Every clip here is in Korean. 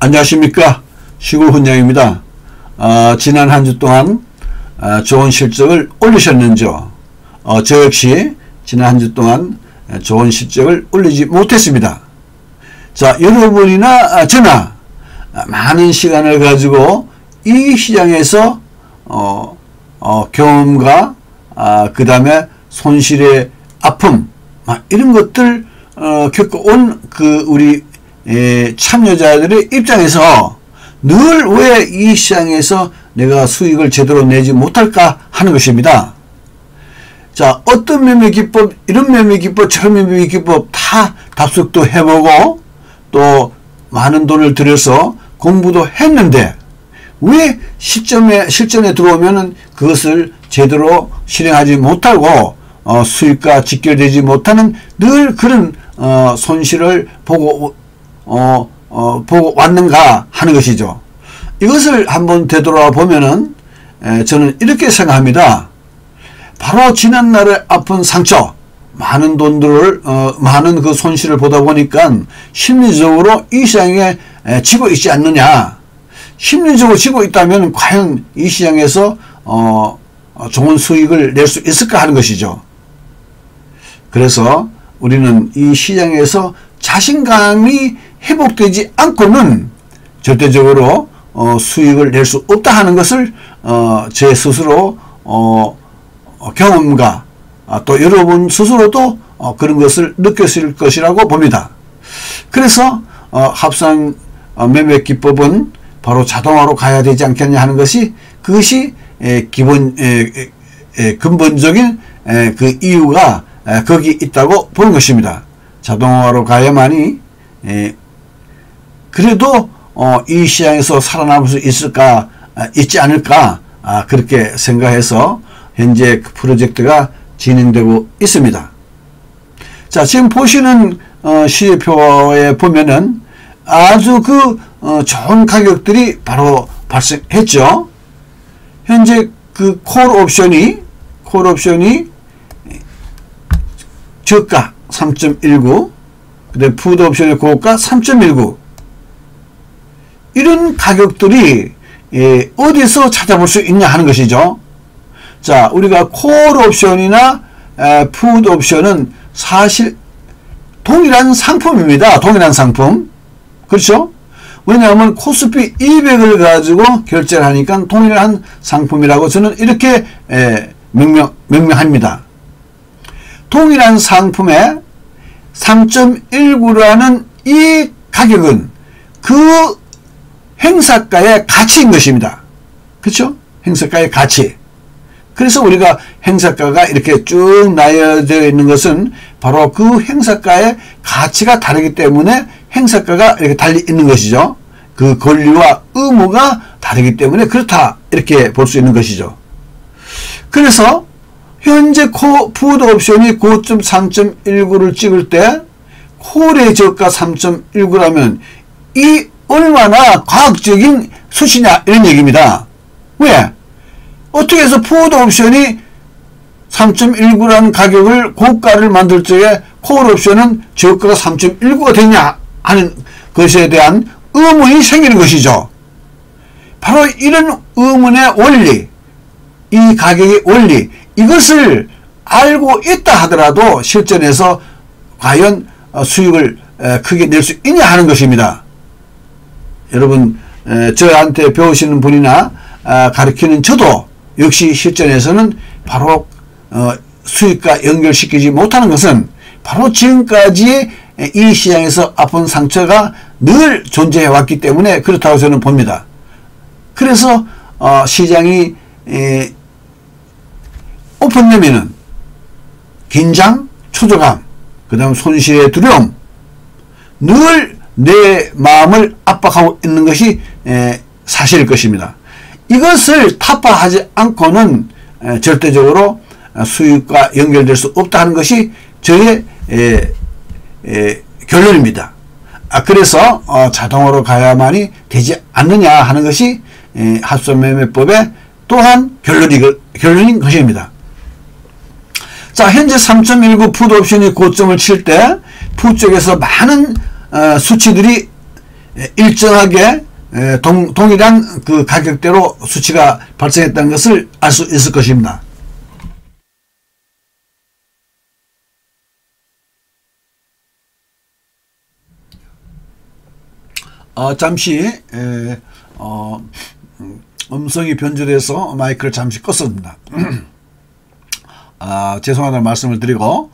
안녕하십니까. 시골훈장입니다. 지난 한 주 동안 좋은 실적을 올리셨는지요? 저 역시 지난 한 주 동안 좋은 실적을 올리지 못했습니다. 자, 여러분이나 저나 많은 시간을 가지고 이 시장에서 경험과 그 다음에 손실의 아픔 이런 것들 겪어온 우리 참여자들의 입장에서 늘 왜 이 시장에서 내가 수익을 제대로 내지 못할까 하는 것입니다. 자, 어떤 매매 기법, 이런 매매 기법, 저런 매매 기법 다 답습도 해보고 또 많은 돈을 들여서 공부도 했는데 왜 실전에 들어오면은 그것을 제대로 실행하지 못하고 수익과 직결되지 못하는 늘 그런 손실을 보고 왔는가 하는 것이죠. 이것을 한번 되돌아 보면은 저는 이렇게 생각합니다. 바로 지난날의 아픈 상처, 많은 돈들을 많은 그 손실을 보다 보니까 심리적으로 이 시장에 지고 있지 않느냐. 심리적으로 지고 있다면 과연 이 시장에서 좋은 수익을 낼 수 있을까 하는 것이죠. 그래서 우리는 이 시장에서 자신감이 회복되지 않고는 절대적으로 수익을 낼 수 없다 하는 것을 제 스스로 경험과 또 여러분 스스로도 그런 것을 느꼈을 것이라고 봅니다. 그래서 합산 매매 기법은 바로 자동화로 가야 되지 않겠냐 하는 것이 그것이 근본적인 그 이유가 거기 있다고 보는 것입니다. 자동화로 가야만이 그래도 이 시장에서 살아남을 수 있지 않을까 그렇게 생각해서 현재 그 프로젝트가 진행되고 있습니다. 자, 지금 보시는 시세표에 보면은 아주 좋은 가격들이 바로 발생했죠. 현재 그 콜 옵션이 저가 3.19, 그다음에 푸드 옵션의 고가 3.19. 이런 가격들이 어디서 찾아볼 수 있냐 하는 것이죠. 자, 우리가 콜 옵션이나 푸드 옵션은 사실 동일한 상품입니다. 동일한 상품. 그렇죠? 왜냐하면 코스피 200을 가지고 결제를 하니까 동일한 상품이라고 저는 이렇게 명명합니다. 동일한 상품에 3.19라는 이 가격은 그 행사가의 가치인 것입니다. 그렇죠? 행사가의 가치. 그래서 우리가 행사가가 이렇게 쭉 나열되어 있는 것은 바로 그 행사가의 가치가 다르기 때문에 행사가가 이렇게 달리 있는 것이죠. 그 권리와 의무가 다르기 때문에 그렇다 이렇게 볼 수 있는 것이죠. 그래서 현재 푸드 옵션이 고점 3.19를 찍을 때 콜의 저가 3.19라면 이 얼마나 과학적인 수치냐 이런 얘기입니다. 왜? 어떻게 해서 푸드 옵션이 3.19라는 가격을 고가를 만들 적에 콜 옵션은 저가가 3.19가 되냐 하는 것에 대한 의문이 생기는 것이죠. 바로 이런 의문의 원리, 이 가격의 원리, 이것을 알고 있다 하더라도 실전에서 과연 수익을 크게 낼 수 있냐 하는 것입니다. 여러분, 저한테 배우시는 분이나 가르치는 저도 역시 실전에서는 바로 수익과 연결시키지 못하는 것은 바로 지금까지의 이 시장에서 아픈 상처가 늘 존재해 왔기 때문에 그렇다고 저는 봅니다. 그래서 시장이 오픈되면은 긴장, 초조감, 그 다음 손실의 두려움, 늘 내 마음을 압박하고 있는 것이 사실일 것입니다. 이것을 타파하지 않고는 절대적으로 수익과 연결될 수 없다는 것이 저의 결론입니다. 그래서 자동으로 가야만이 되지 않느냐 하는 것이 합산매매법의 또한 결론인 것입니다. 자, 현재 3.19 푸드 옵션이 고점을 칠 때 푸드 쪽에서 많은 수치들이 일정하게 동일한 그 가격대로 수치가 발생했다는 것을 알 수 있을 것입니다. 잠시 음성이 변조돼서 마이크를 잠시 껐습니다. 죄송하다는 말씀을 드리고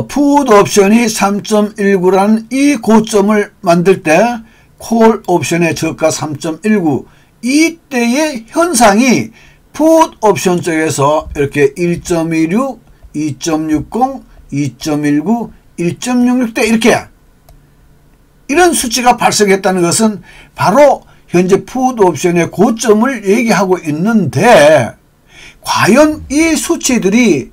풋 옵션이 3.19라는 이 고점을 만들 때 콜 옵션의 저가 3.19 이때의 현상이 풋 옵션 쪽에서 이렇게 1.16, 2.60, 2.19, 1.66대 이렇게 이런 수치가 발생했다는 것은 바로 현재 풋 옵션의 고점을 얘기하고 있는데 과연 이 수치들이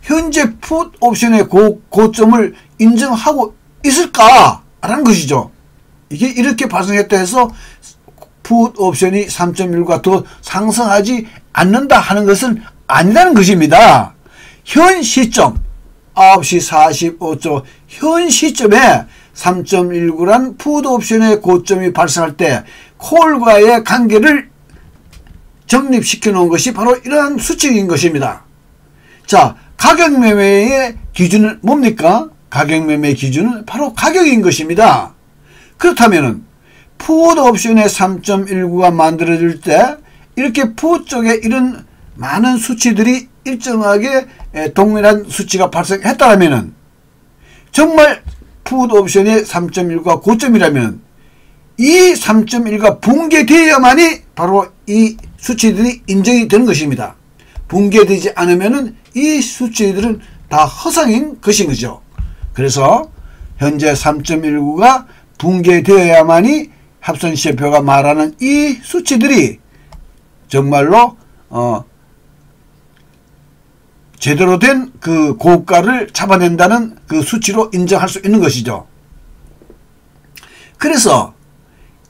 현재 풋 옵션의 고점을 인정하고 있을까라는 것이죠. 이게 이렇게 발생했다 해서 풋 옵션이 3.1과 더 상승하지 않는다 하는 것은 아니라는 것입니다. 현 시점 9시 45초 현 시점에 3.19란 풋 옵션의 고점이 발생할 때 콜과의 관계를 정립시켜 놓은 것이 바로 이러한 수치인 것입니다. 자, 가격 매매의 기준은 뭡니까? 가격 매매의 기준은 바로 가격인 것입니다. 그렇다면은 풋 옵션의 3.19가 만들어질 때 이렇게 풋 쪽에 이런 많은 수치들이 일정하게 동일한 수치가 발생했다면 정말 풋 옵션의 3.1과 고점이라면 이 3.1가 붕괴되어야만이 바로 이 수치들이 인정이 되는 것입니다. 붕괴되지 않으면 이 수치들은 다 허상인 것인 거죠. 그래서 현재 3.19가 붕괴되어야만이 합선시제표가 말하는 이 수치들이 정말로 제대로 된 그 고가를 잡아낸다는 그 수치로 인정할 수 있는 것이죠. 그래서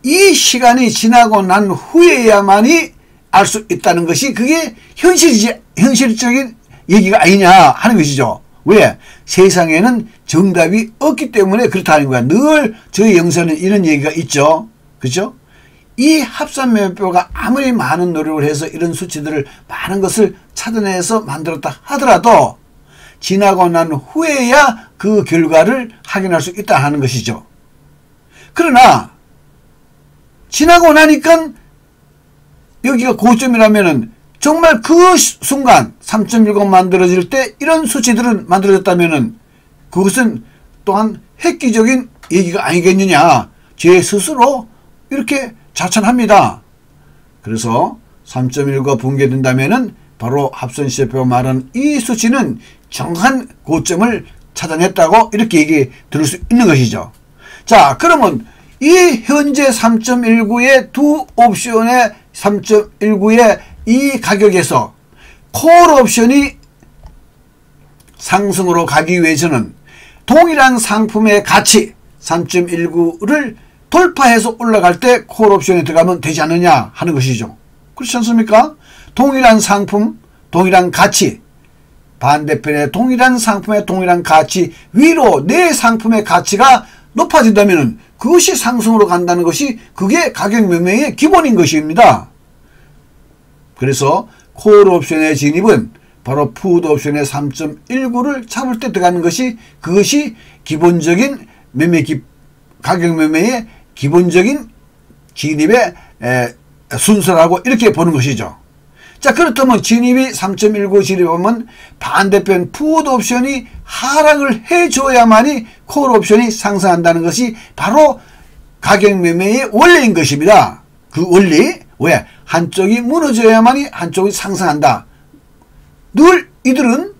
이 시간이 지나고 난 후에야만이 알 수 있다는 것이 그게 현실적인 얘기가 아니냐 하는 것이죠. 왜? 세상에는 정답이 없기 때문에 그렇다는 거야. 늘 저희 영상에는 이런 얘기가 있죠. 그렇죠? 이 합산매매표가 아무리 많은 노력을 해서 이런 수치들을 많은 것을 찾아내서 만들었다 하더라도 지나고 난 후에야 그 결과를 확인할 수 있다 하는 것이죠. 그러나 지나고 나니까 여기가 고점이라면은 정말 그 순간 3.10 만들어질 때 이런 수치들은 만들어졌다면은 그것은 또한 획기적인 얘기가 아니겠느냐. 제 스스로 이렇게 자천합니다. 그래서 3.1가 붕괴된다면은 바로 합선시제표가 말하는 이 수치는 정확한 고점을 찾아냈다고 이렇게 얘기 들을 수 있는 것이죠. 자, 그러면 이 현재 3.19의 두 옵션의 3.19의 이 가격에서 콜 옵션이 상승으로 가기 위해서는 동일한 상품의 가치 3.19를 돌파해서 올라갈 때 콜 옵션에 들어가면 되지 않느냐 하는 것이죠. 그렇지 않습니까? 동일한 상품, 동일한 가치, 반대편에 동일한 상품의 동일한 가치 위로 내 상품의 가치가 높아진다면 그것이 상승으로 간다는 것이 그게 가격 매매의 기본인 것입니다. 그래서 콜 옵션의 진입은 바로 풋 옵션의 3.19를 잡을 때 들어가는 것이 그것이 기본적인 가격 매매의 기본적인 진입의 순서라고 이렇게 보는 것이죠. 자, 그렇다면 진입이 3.19 진입하면 반대편 풋 옵션이 하락을 해줘야만이 콜 옵션이 상승한다는 것이 바로 가격 매매의 원리인 것입니다. 그 원리, 왜? 한쪽이 무너져야만이 한쪽이 상승한다. 늘 이들은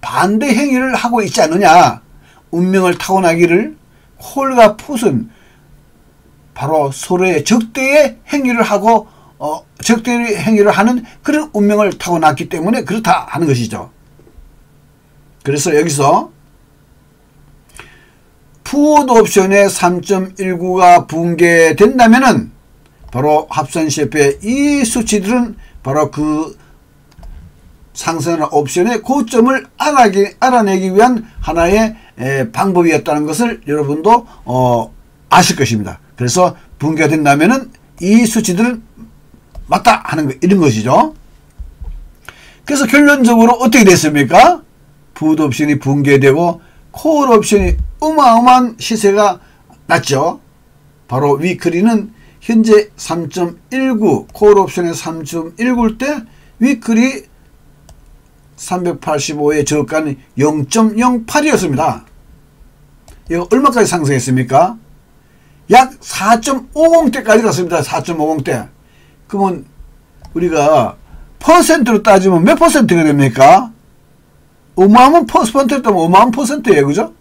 반대 행위를 하고 있지 않느냐. 운명을 타고나기를 콜과 풋은 바로 서로의 적대의 행위를 하고 적대의 행위를 하는 그런 운명을 타고났기 때문에 그렇다 하는 것이죠. 그래서 여기서 풋 옵션의 3.19가 붕괴된다면은 바로 합선시제표의 이 수치들은 바로 그 상승하는 옵션의 고점을 알아내기 위한 하나의 방법이었다는 것을 여러분도 아실 것입니다. 그래서 붕괴가 된다면은 이 수치들은 맞다 하는 거, 이런 것이죠. 그래서 결론적으로 어떻게 됐습니까? 풋 옵션이 붕괴되고 콜 옵션이 어마어마한 시세가 났죠. 바로 위클리는 현재 3.19, 콜 옵션의 3.19일 때 위클리 385의 저가는 0.08이었습니다. 이거 얼마까지 상승했습니까? 약 4.50대까지 갔습니다. 4.50대. 그러면 우리가 퍼센트로 따지면 몇 퍼센트가 됩니까? 어마어마한 퍼센트로 따지면 어마어마한 퍼센트예요. 그죠?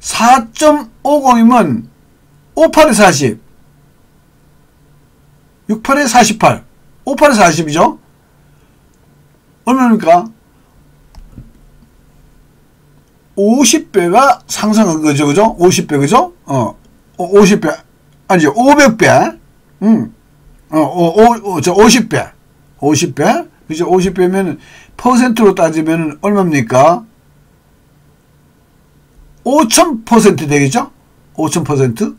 4.50이면 58에 40, 68에 48, 58에 40이죠? 얼마입니까? 50배가 상승한 거죠. 그죠? 50배, 그죠? 50배. 아니죠. 500배. 50배. 50배. 그죠? 50배면 퍼센트로 따지면 얼마입니까? 5000% 되겠죠? 5000%?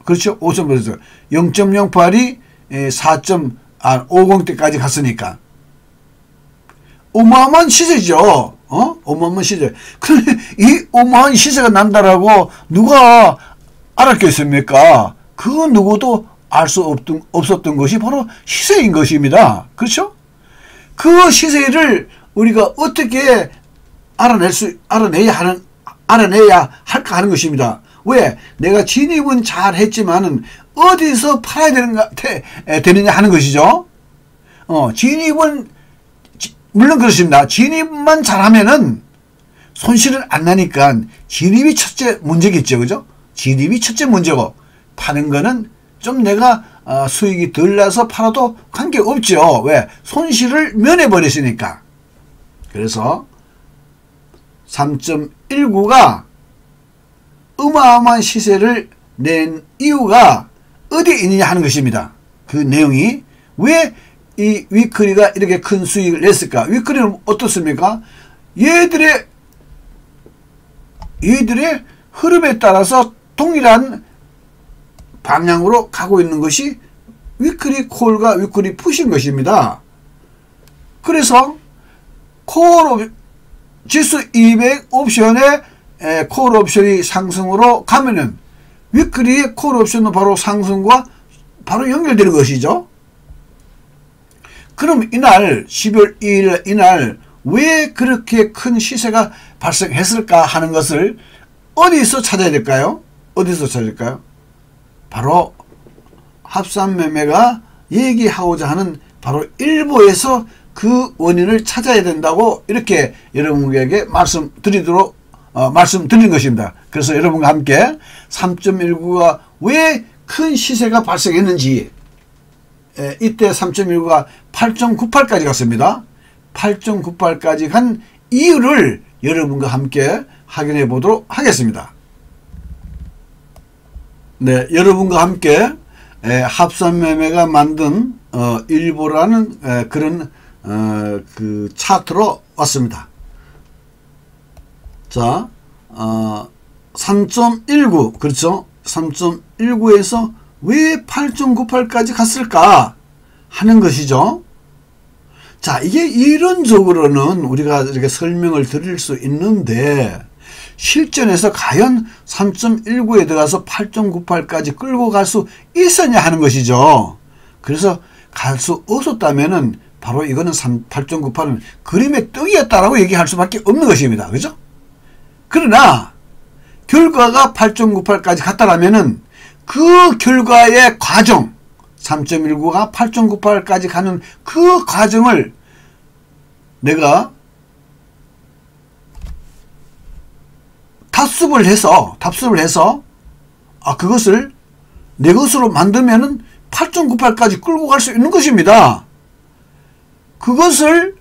그렇죠? 5000%. 0.08이 4.50대까지 갔으니까. 어마어마한 시세죠. 어마어마한 시세. 그런데 이 어마어마한 시세가 난다라고 누가 알았겠습니까? 그 누구도 알 수 없었던 것이 바로 시세인 것입니다. 그렇죠? 그 시세를 우리가 어떻게 알아내야 할까 하는 것입니다. 왜? 내가 진입은 잘 했지만은 어디서 팔아야 되느냐 하는 것이죠. 진입은 물론 그렇습니다. 진입만 잘하면은 손실은 안 나니까 진입이 첫째 문제겠죠. 그죠? 진입이 첫째 문제고, 파는 거는 좀 내가 수익이 덜 나서 팔아도 관계없죠. 왜? 손실을 면해버렸으니까. 그래서 3.19가 어마어마한 시세를 낸 이유가 어디에 있느냐 하는 것입니다. 그 내용이 왜 이 위클리가 이렇게 큰 수익을 냈을까? 위클리는 어떻습니까? 얘들의 흐름에 따라서 동일한 방향으로 가고 있는 것이 위클리 콜과 위클리 풋인 것입니다. 그래서 지수 200 옵션의 콜 옵션이 상승으로 가면은 위클리의 콜 옵션은 바로 상승과 바로 연결되는 것이죠. 그럼 이날 12월 2일 이날 왜 그렇게 큰 시세가 발생했을까 하는 것을 어디서 찾아야 될까요? 어디서 찾아야 될까요? 바로 합산매매가 얘기하고자 하는 바로 일부에서 그 원인을 찾아야 된다고 이렇게 여러분에게 말씀드리는 것입니다. 그래서 여러분과 함께 3.19가 왜 큰 시세가 발생했는지, 이때 3.19가 8.98까지 갔습니다. 8.98까지 간 이유를 여러분과 함께 확인해 보도록 하겠습니다. 네, 여러분과 함께 합산매매가 만든 일보라는 그런 그 차트로 왔습니다. 자, 3.19 그렇죠? 3.19에서 왜 8.98까지 갔을까 하는 것이죠. 자, 이게 이론적으로는 우리가 이렇게 설명을 드릴 수 있는데 실전에서 과연 3.19에 들어가서 8.98까지 끌고 갈 수 있었냐 하는 것이죠. 그래서 갈 수 없었다면은 바로 이거는 8.98은 그림의 떡이었다라고 얘기할 수밖에 없는 것입니다. 그죠? 그러나 결과가 8.98까지 갔다라면은 그 결과의 과정, 3.19가 8.98까지 가는 그 과정을 내가 답습을 해서 그것을 내 것으로 만들면은 8.98까지 끌고 갈 수 있는 것입니다. 그것을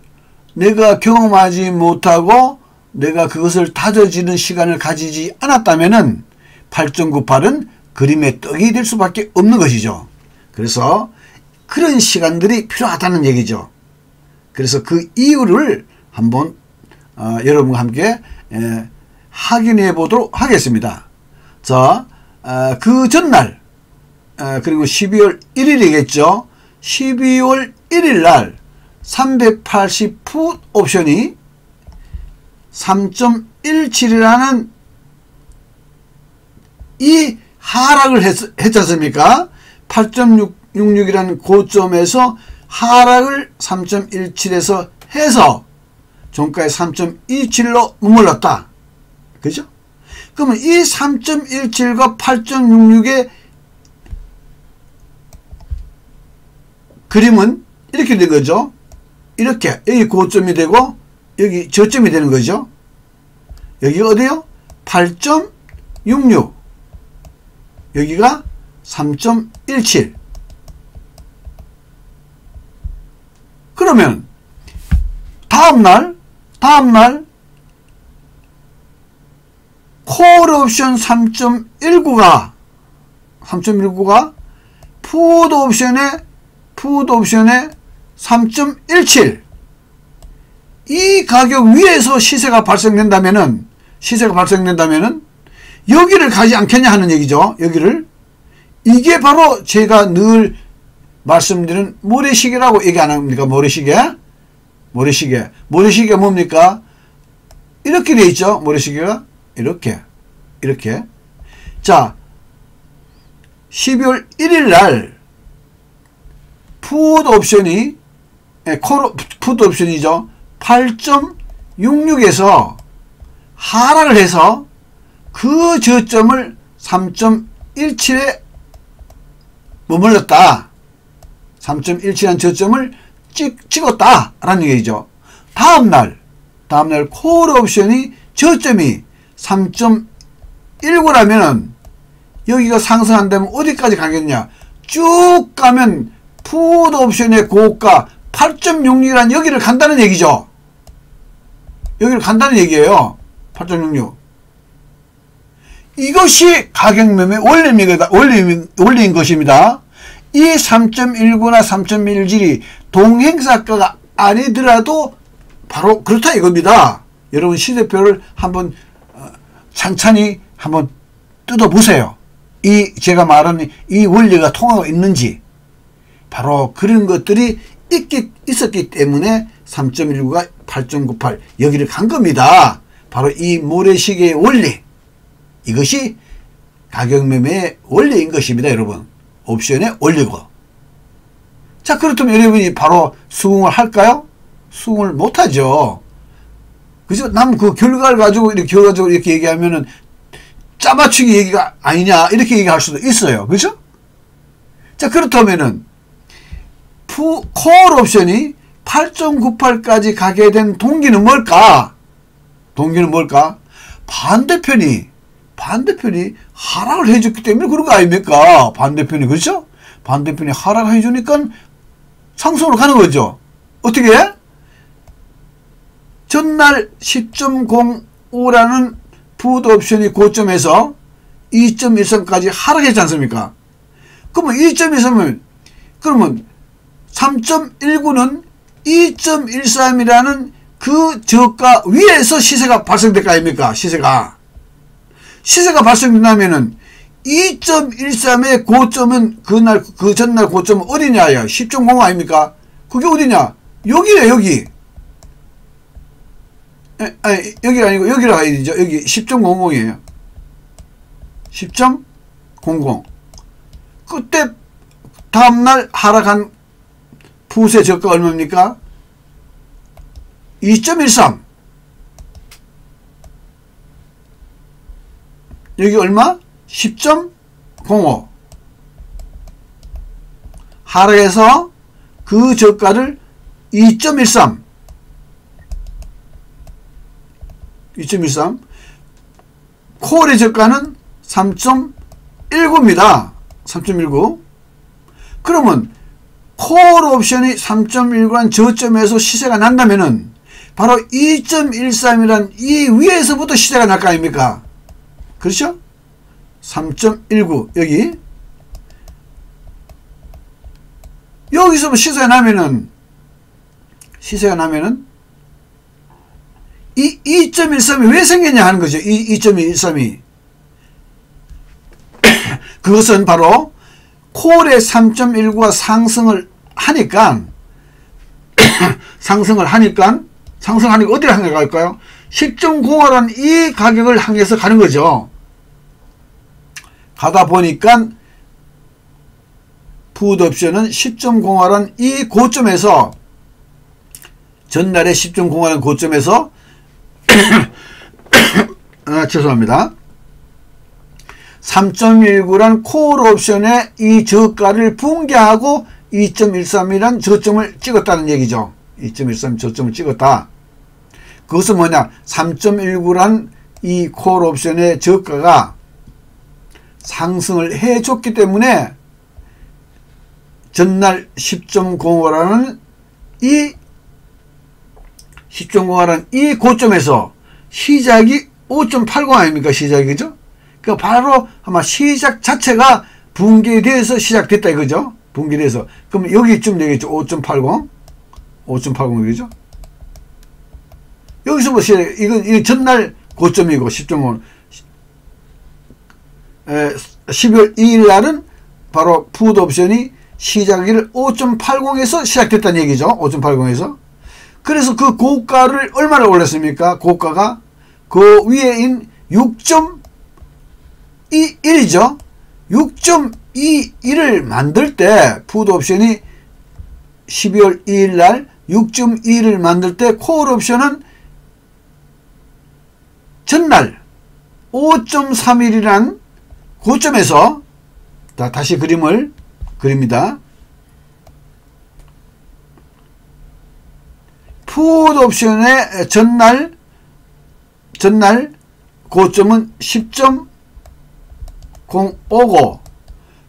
내가 경험하지 못하고 내가 그것을 다져지는 시간을 가지지 않았다면은 8.98은 그림의 떡이 될 수밖에 없는 것이죠. 그래서 그런 시간들이 필요하다는 얘기죠. 그래서 그 이유를 한번 여러분과 함께 확인해 보도록 하겠습니다. 자, 그 전날, 그리고 12월 1일이겠죠. 12월 1일 날 380 풋 옵션이 3.17이라는 이 하락을 했지 않습니까? 8.66이라는 고점에서 하락을 3.17에서 해서 종가에 3.27로 머물렀다. 그죠? 그러면 이 3.17과 8.66의 그림은 이렇게 된 거죠. 이렇게 여기 고점이 되고 여기 저점이 되는 거죠. 여기가 어디요? 8.66 여기가 3.17 그러면 다음날 콜 옵션 3.19가 푸드 옵션에 3.17 이 가격 위에서 시세가 발생된다면은 여기를 가지 않겠냐 하는 얘기죠. 여기를. 이게 바로 제가 늘 말씀드리는 모래시계라고 얘기 안 합니까? 모래시계 뭡니까? 이렇게 돼 있죠. 모래시계가 이렇게 자 12월 1일 날 푸드 옵션이 푸드 옵션이죠. 8.66에서 하락을 해서 그 저점을 3.17에 머물렀다. 3.17한 저점을 찍었다 라는 얘기죠. 다음날 콜 옵션이 저점이 3.19라면은 여기가 상승한다면 어디까지 가겠냐? 쭉 가면 푸드 옵션의 고가 8.66이란 여기를 간다는 얘기죠. 여기를 간다는 얘기예요. 8.66. 이것이 가격 매매 원리인 것입니다. 이 3.19나 3.17이 동행사가가 아니더라도 바로 그렇다 이겁니다. 여러분 시세표를 한번 찬찬히 한번 뜯어보세요. 제가 말하는 이 원리가 통하고 있는지. 바로 그런 것들이 있었기 때문에 3.19가 8.98 여기를 간 겁니다. 바로 이 모래시계의 원리, 이것이 가격 매매의 원리인 것입니다. 여러분, 옵션의 원리고. 자, 그렇다면 여러분이 바로 수긍을 할까요? 수긍을 못하죠. 그죠? 남 그 결과를 가지고 이렇게 얘기하면은 짜맞추기 얘기가 아니냐 이렇게 얘기할 수도 있어요. 그죠? 자, 그렇다면은 콜 옵션이 8.98까지 가게 된 동기는 뭘까? 반대편이 하락을 해줬기 때문에 그런 거 아닙니까? 반대편이, 그렇죠? 반대편이 하락을 해주니까 상승으로 가는 거죠. 어떻게? 전날 10.05라는 푸드 옵션이 고점에서 2.13까지 하락했지 않습니까? 그러면 2.13은, 그러면 3.19는 2.13이라는 그 저가 위에서 시세가 발생될 거 아닙니까? 시세가 발생된다면은 2.13의 고점은 그 전날 고점은 어디냐요? 10.05 아닙니까? 그게 어디냐? 여기에요, 여기. 아니, 여기가 아니고 여기라 가야 되죠. 여기 10.00이에요. 10.00. 그때 다음날 하락한 푸드의 저가 얼마입니까? 2.13. 여기 얼마? 10.05. 하락해서 그 저가를 2.13. 콜의 저가는 3.19입니다. 3.19. 그러면 콜 옵션이 3.19란 저점에서 시세가 난다면은 바로 2.13이란 이 위에서부터 시세가 날 거 아닙니까? 그렇죠? 3.19 여기서 시세가 나면은 이 2.13이 왜 생겼냐 하는 거죠. 이 2.13이. 그것은 바로 콜의 3.19가 상승을 하니까 상승하니까 어디를 향해 갈까요? 10.05라는 이 가격을 향해서 가는 거죠. 가다 보니까 풋옵션은 10.05라는 이 고점에서 전날에 10.05라는 고점에서 죄송합니다. 3.19란 콜옵션의 이 저가를 붕괴하고 2.13이란 저점을 찍었다는 얘기죠. 2.13 저점을 찍었다. 그것은 뭐냐? 3.19란 이 콜옵션의 저가가 상승을 해줬기 때문에 전날 10.05라는 이 10.05라는 이 고점에서 시작이 5.80 아닙니까? 시작이, 그죠? 그러니까 바로 아마 시작 자체가 붕괴돼서 시작됐다 이거죠? 붕괴돼서. 그럼 여기쯤 되겠죠? 5.80? 5.80이죠? 여기서 보세요. 이건 전날 고점이고 10.5. 12월 2일 날은 바로 풋옵션이 시작일 5.80에서 시작됐다는 얘기죠. 5.80에서. 그래서 그 고가를 얼마나 올렸습니까? 고가가 그 위에인 6.21이죠. 6.21을 만들 때 풋옵션이 12월 2일 날 6.21을 만들 때 콜옵션은 전날 5.31이란 고점에서 다시 그림을 그립니다. 풋옵션의 전날 고점은 10.05고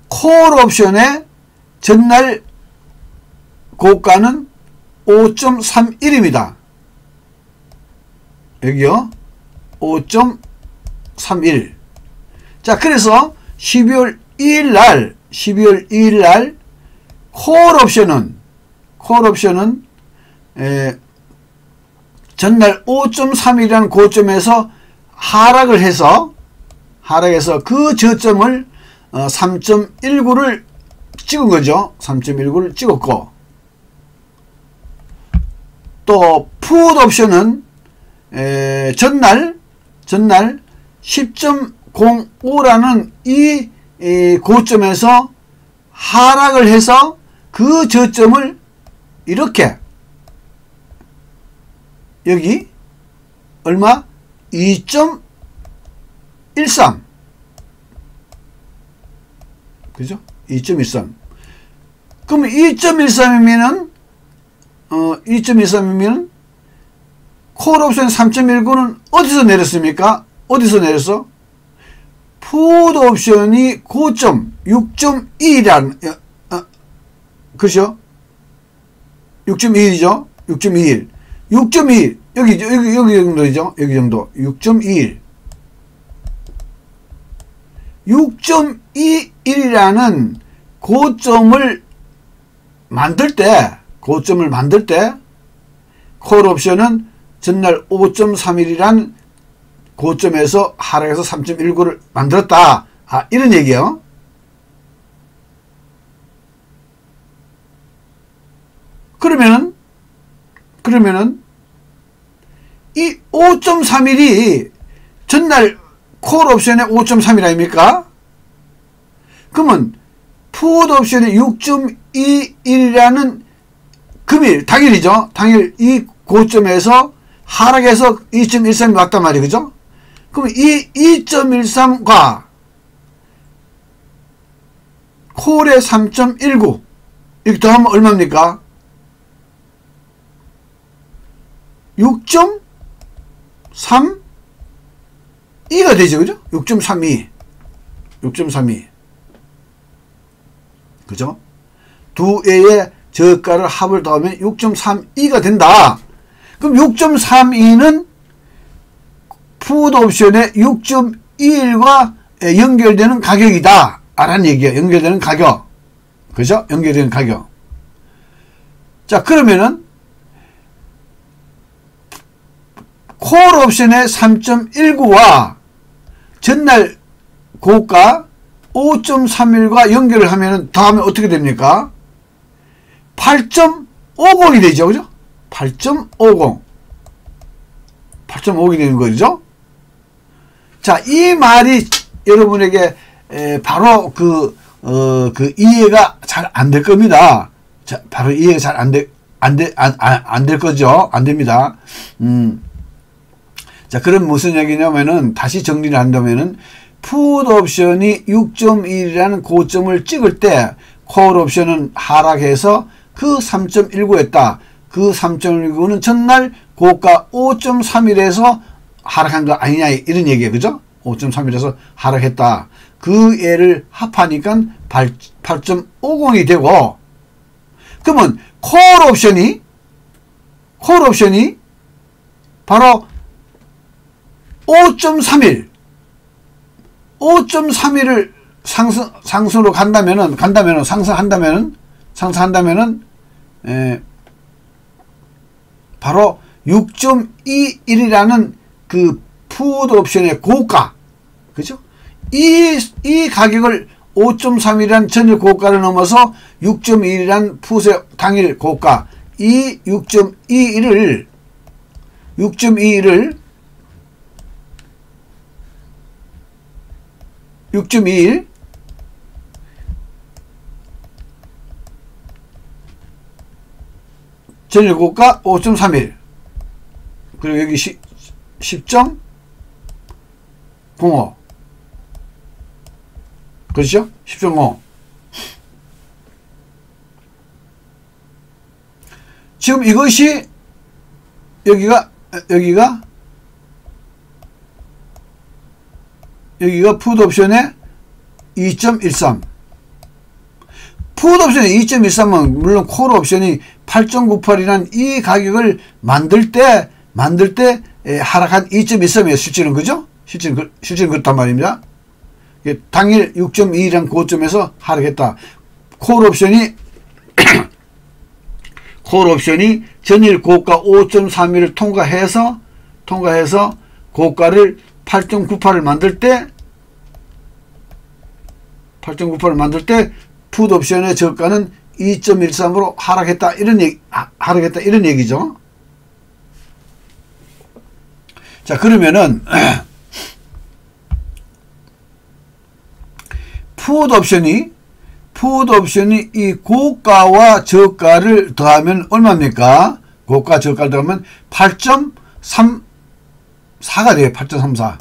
콜옵션의 전날 고가는 5.31입니다. 여기요. 5.31. 자, 그래서 12월 2일 날 콜옵션은 전날 5.31이라는 고점에서 하락을 해서 그 저점을 3.19를 찍은 거죠. 3.19를 찍었고, 또 풋옵션은 전날 10.05라는 이 고점에서 하락을 해서 그 저점을 이렇게 여기 얼마? 2.13. 그죠? 2.13. 그럼 2.13이면은 2.13이면 콜옵션 3.19는 어디서 내렸습니까? 어디서 내렸어? 풋옵션이 고점 6.21이라는 그죠? 6.21이죠? 6.21. 6.21. 여기 정도이죠? 여기 정도. 6.21. 6.21이라는 고점을 만들 때 콜옵션은 전날 5.31이란 고점에서 하락해서 3.19를 만들었다. 이런 얘기예요. 그러면은 이 5.31이 전날 콜옵션의 5.31 아닙니까? 그러면 풋옵션의 6.21이라는 금일, 당일이죠. 당일 이 고점에서 하락해서 2.13이 왔단 말이에요. 그죠? 그럼 이 2.13과 콜의 3.19 이렇게 더하면 얼마입니까? 6.32가 되죠. 그죠? 6.32. 그죠? 두 애의 저가를 합을 더하면 6.32가 된다. 그럼 6.32는 풋옵션의 6.21과 연결되는 가격이다. 라는 얘기예요. 연결되는 가격. 그죠? 연결되는 가격. 자, 그러면은 콜옵션의 3.19와 전날 고가 5.31과 연결을 하면 더하면 어떻게 됩니까? 8.50이 되죠. 그죠? 8.50. 8.50이 되는 거죠. 자, 이 말이 여러분에게 바로 그 이해가 잘 안 될 겁니다. 자, 바로 이해가 잘 안 될 거죠. 안 됩니다. 자, 그럼 무슨 얘기냐면은, 다시 정리를 한다면은, 풋옵션이 6.1이라는 고점을 찍을 때, 콜옵션은 하락해서 그 3.19였다. 그 3.19는 전날 고가 5.31에서 하락한 거 아니냐, 이런 얘기예요. 그죠? 5.31에서 하락했다. 그 애를 합하니까 8.50이 되고, 그러면 콜옵션이 바로 5.31을 상승으로 상승한다면은 바로 6.21이라는 그 풋옵션의 고가, 그죠? 이 가격을 5.3이라는 전일 고가를 넘어서 6.21이라는 풋의 당일 고가, 이 6.21을 전일 고가 5.31, 그리고 여기 10.05, 그렇죠? 10.5. 지금 이것이 여기가 풋옵션의 2.13. 풋옵션의 2.13은 물론 콜옵션이 8.98이라는 이 가격을 만들 때 하락한 2.13이에요. 실질은. 그죠? 실질은 그렇단 말입니다. 당일 6.2라는 고점에서 하락했다. 콜옵션이 전일 고가 5.31을 통과해서 고가를 8.98을 만들 때 풋옵션의 저가는 2.13으로 하락했다 이런 얘기죠. 자, 그러면은 풋옵션이 이 고가와 저가를 더하면 얼마입니까? 고가 저가를 더하면 8.34가 돼요. 8.34.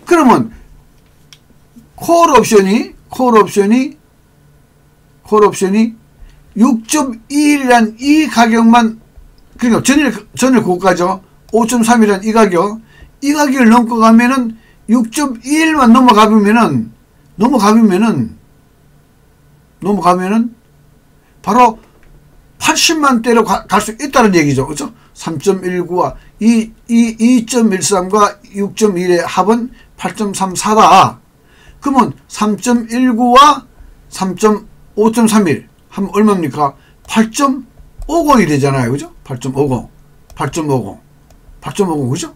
그러면 콜옵션이 6.21이란 이 가격만, 그러니까 전일 고가죠. 5.3이란 이 가격을 넘고 가면은 6.21만 넘어가면은 바로 80만대로 갈 수 있다는 얘기죠. 그렇죠? 3.19와 2.13과 6.1의 합은 8.34다. 그러면 3.19와 5.31 하면 얼마입니까? 8.50이 되잖아요. 그죠? 8.50. 그죠?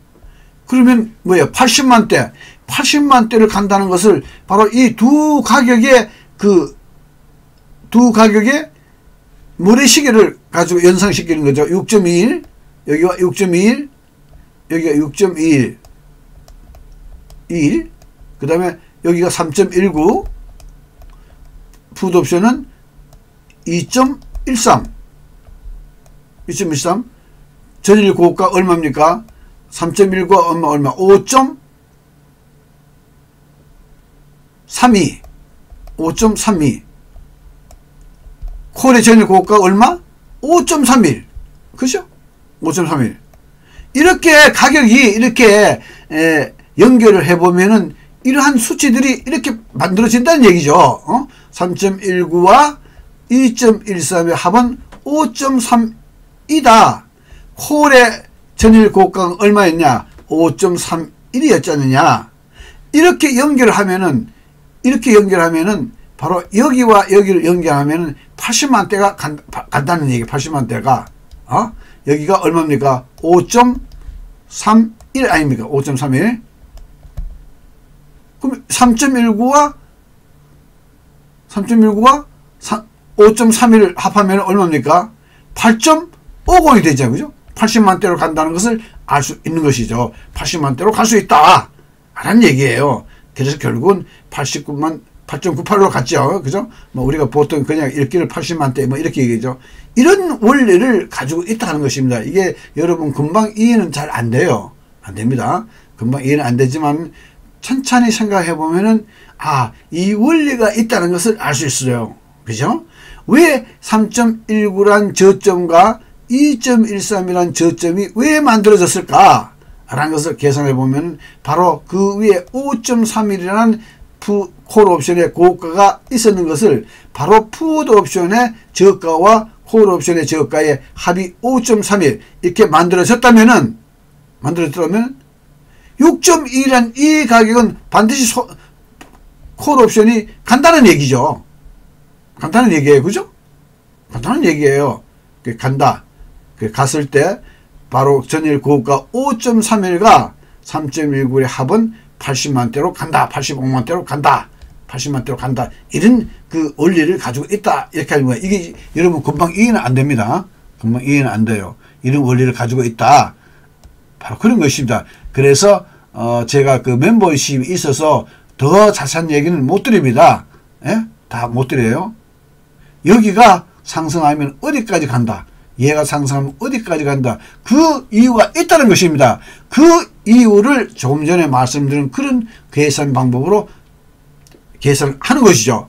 그러면 뭐예요? 80만대를 간다는 것을 바로 이 두 가격의 모래시계를 가지고 연상시키는 거죠. 6.21, 여기가 6.21, 여기가 6.21, 그 다음에 여기가 3.19, 풋옵션은 2.13, 전일 고가 얼마입니까? 3.19가 얼마? 5.32. 콜의 전일 고가 얼마? 5.31. 그죠? 5.31. 이렇게 가격이 이렇게 연결을 해보면은 이러한 수치들이 이렇게 만들어진다는 얘기죠. 3.19와 2.13의 합은 5.3이다. 콜의 전일 고가가 얼마였냐? 5.31이었지 않느냐? 이렇게 연결하면은 바로 여기와 여기를 연결하면은 80만대가 간다는 얘기. 80만대가 여기가 얼마입니까? 5.31 아닙니까? 5.31. 그럼 3.19와 5.31을 합하면 얼마입니까? 8.50이 되죠. 그죠? 80만 대로 간다는 것을 알 수 있는 것이죠. 80만 대로 갈 수 있다 라는 얘기예요. 그래서 결국은 8.98로 갔죠. 그죠? 뭐 우리가 보통 그냥 읽기를 80만 대 뭐 이렇게 얘기하죠. 이런 원리를 가지고 있다는 것입니다. 이게 여러분 금방 이해는 잘 안 돼요. 안 됩니다. 금방 이해는 안 되지만 천천히 생각해 보면은 이 원리가 있다는 것을 알 수 있어요. 그죠? 왜 3.19란 저점과 2.13이란 저점이 왜 만들어졌을까? 라는 것을 계산해 보면 바로 그 위에 5.31이라는 콜 옵션의 고가가 있었는 것을 바로 풋 옵션의 저가와 콜 옵션의 저가의 합이 5.31 이렇게 만들어졌다면 6.2란 이 가격은 반드시 콜 옵션이 간다는 얘기죠. 간다는 얘기예요. 그죠? 간다는 얘기예요. 간다. 갔을 때 바로 전일 고가 5.31과 3.19의 합은 80만 대로 간다. 85만 대로 간다. 80만 대로 간다. 이런 그 원리를 가지고 있다. 이렇게 하는 거예요. 이게 여러분 금방 이해는 안 됩니다. 금방 이해는 안 돼요. 이런 원리를 가지고 있다. 바로 그런 것입니다. 그래서 제가 그 멤버십이 있어서 더 자세한 얘기는 못 드립니다. 예? 다 못 드려요. 여기가 상승하면 어디까지 간다. 얘가 상승하면 어디까지 간다. 그 이유가 있다는 것입니다. 그 이유를 조금 전에 말씀드린 그런 계산 방법으로 계산하는 것이죠.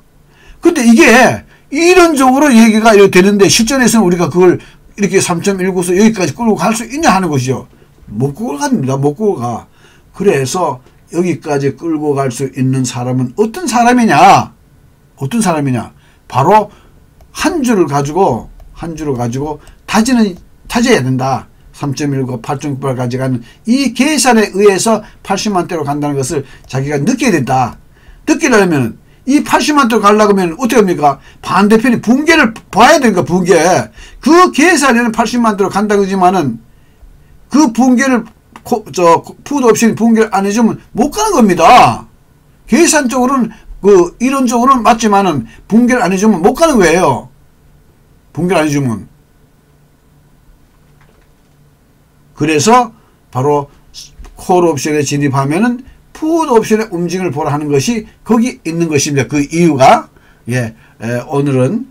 근데 이게 이론적으로 얘기가 이렇게 되는데 실전에서는 우리가 그걸 이렇게 3.19에서 여기까지 끌고 갈 수 있냐 하는 것이죠. 못 끌고 갑니다. 못 끌고 가. 그래서 여기까지 끌고 갈 수 있는 사람은 어떤 사람이냐? 어떤 사람이냐? 바로 한 주를 가지고 다져야 된다. 3.19, 8.98까지 가는 이 계산에 의해서 80만 대로 간다는 것을 자기가 느껴야 된다. 느끼려면 이 80만 대로 가려고 하면 어떻게 합니까? 반대편이 붕괴를 봐야 되니까 붕괴. 그 계산에는 80만 대로 간다 그러지만은 그 붕괴를 풋 옵션이 붕괴를 안 해주면 못 가는 겁니다. 계산적으로는 이론적으로는 맞지만은 붕괴를 안 해주면 못 가는 거예요. 붕괴를 안 해주면. 그래서 바로 콜 옵션에 진입하면은 풋 옵션의 움직임을 보라 하는 것이 거기 있는 것입니다. 그 이유가 오늘은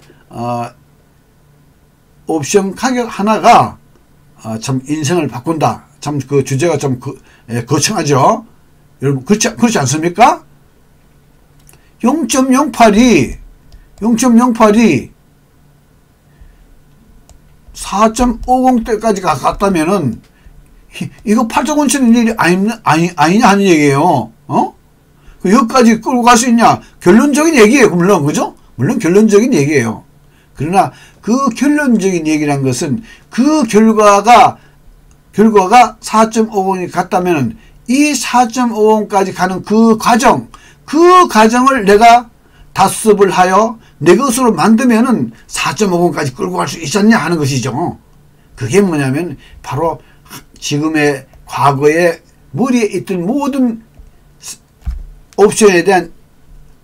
옵션 가격 하나가 참 인생을 바꾼다. 참 그 주제가 좀 거창하죠. 여러분 그렇지 않습니까? 0.08이 4.50대까지 갔다면은 이거 8조 치는 일이 아니냐 하는 얘기예요. 여기까지 끌고 갈 수 있냐? 결론적인 얘기예요. 물론 그죠? 물론 결론적인 얘기예요. 그러나 그 결론적인 얘기란 것은 그 결과가 4.50이 갔다면은 이 4.50까지 가는 그 과정을 내가 답습을 하여 내 것으로 만들면은 4.50까지 끌고 갈 수 있었냐 하는 것이죠. 그게 뭐냐면 바로 지금의 과거의 머리에 있던 모든 옵션에 대한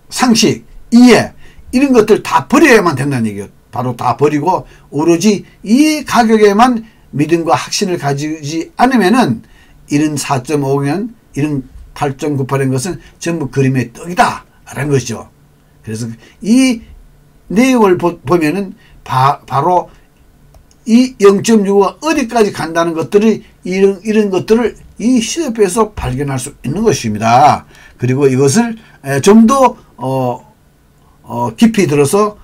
상식, 이해 이런 것들 다 버려야만 된다는 얘기예요. 바로 다 버리고 오로지 이 가격에만 믿음과 확신을 가지지 않으면은 이런 4.5년 이런 8.98인 것은 전부 그림의 떡이다 라는 것이죠. 그래서 이 내용을 보면은 바로 이 0.65가 어디까지 간다는 것들이 이런 것들을 이 시대표에서 발견할 수 있는 것입니다. 그리고 이것을 좀 더 깊이 들어서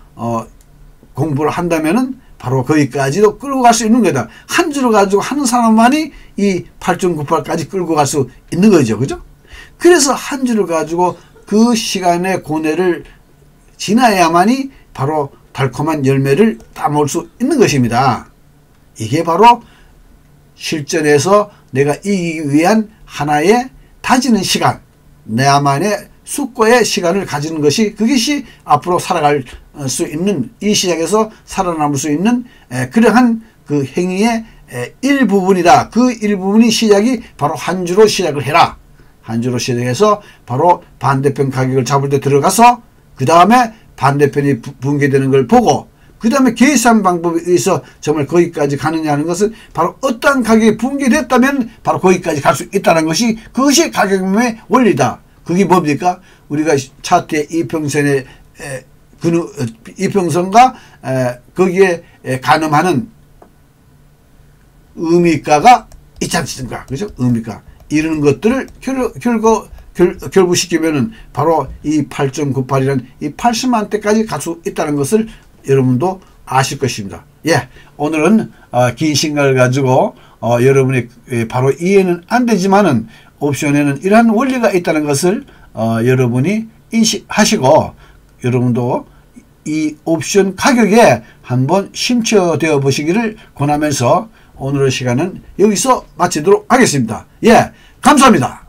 공부를 한다면은 바로 거기까지도 끌고 갈 수 있는 거다. 한 주를 가지고 하는 사람만이 이 8.98까지 끌고 갈 수 있는 거죠. 그죠? 그래서 한 주를 가지고 그 시간의 고뇌를 지나야만이 바로 달콤한 열매를 따먹을 수 있는 것입니다. 이게 바로 실전에서 내가 이기기 위한 하나의 다지는 시간, 내만의 숙고의 시간을 가지는 것이 그것이 앞으로 살아갈 수 있는 이 시장에서 살아남을 수 있는 그러한 그 행위의 일부분이다. 그 일부분이 시작이 바로 한 주로 시작을 해라. 한 주로 시작해서 바로 반대편 가격을 잡을 때 들어가서 그 다음에 반대편이 붕괴되는 걸 보고 그 다음에 계산 방법에 의해서 정말 거기까지 가느냐 하는 것은 바로 어떠한 가격이 붕괴됐다면 바로 거기까지 갈 수 있다는 것이 그것이 가격매매 원리다. 그게 뭡니까? 우리가 차트의 이평선의 이평선과 거기에 가늠하는 의미가가 있지 않습니까? 그죠? 의미가. 이런 것들을 결부시키면은 바로 이 8.98이라는 이 80만 대까지 갈 수 있다는 것을 여러분도 아실 것입니다. 예. 오늘은 긴 시간을 가지고 여러분이 바로 이해는 안 되지만은 옵션에는 이러한 원리가 있다는 것을 여러분이 인식하시고 여러분도 이 옵션 가격에 한번 심취되어 보시기를 권하면서 오늘의 시간은 여기서 마치도록 하겠습니다. 예, 감사합니다.